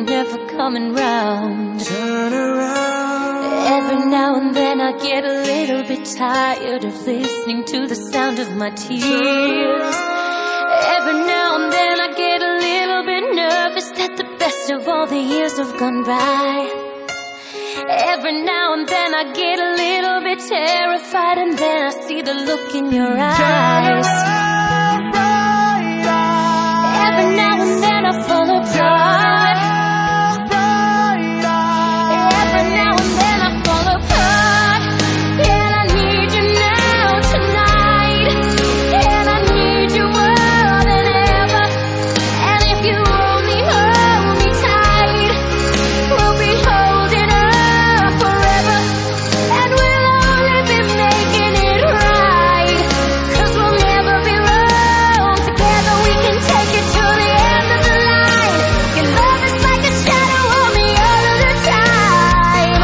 never coming round. Turn around. Every now and then I get a little bit tired of listening to the sound of my tears. Every now and then I get a little bit nervous that the best of all the years have gone by. Every now and then I get a little bit terrified, and then I see the look in your eyes. Every now and then I fall apart. Every now and then I fall apart. And I need you now tonight. And I need you more than ever. And if you only hold me tight, we'll be holding up forever. And we'll only be making it right, 'cause we'll never be wrong. Together we can take it to the end of the line. Your love is like a shadow on me all of the time.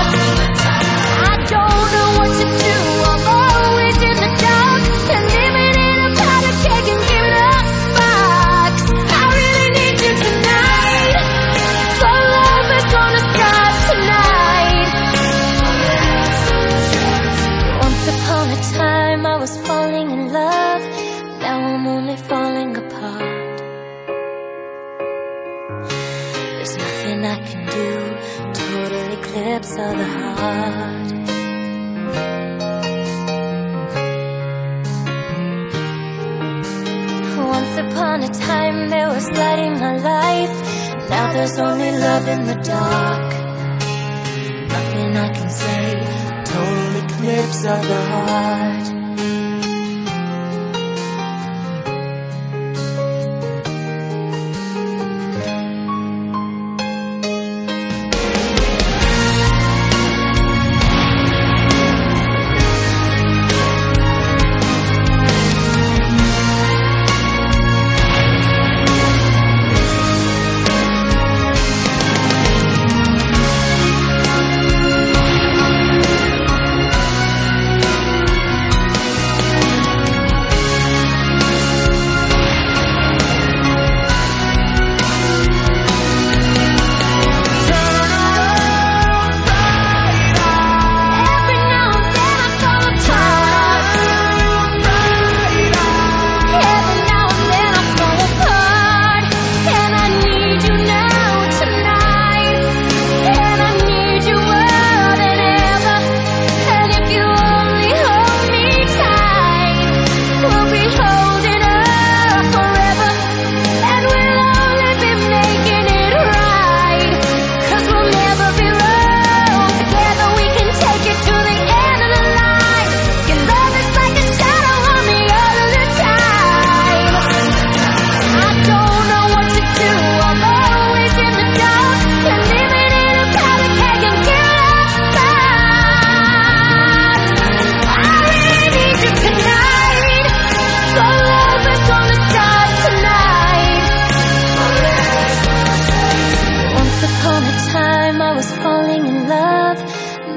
I don't know what to do, I'm always in the dark. And living in a powder keg and giving up sparks. I really need you tonight. For love is gonna start tonight. Once upon a time I was falling in love. Now I'm only falling apart. There's nothing I can do, total eclipse of the heart. Once upon a time there was light in my life. Now there's only love in the dark. Nothing I can say, total eclipse of the heart.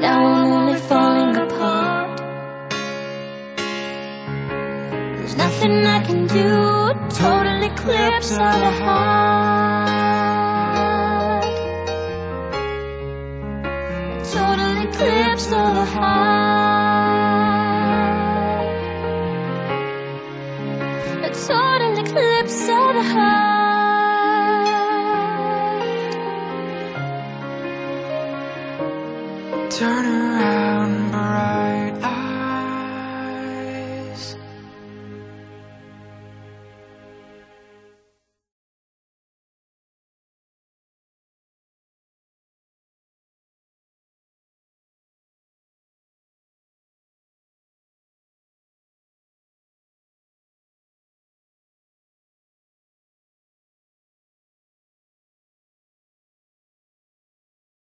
Now I'm only falling apart. There's nothing I can do, total eclipse of the heart. Total eclipse of the heart. A total eclipse of the heart. Turn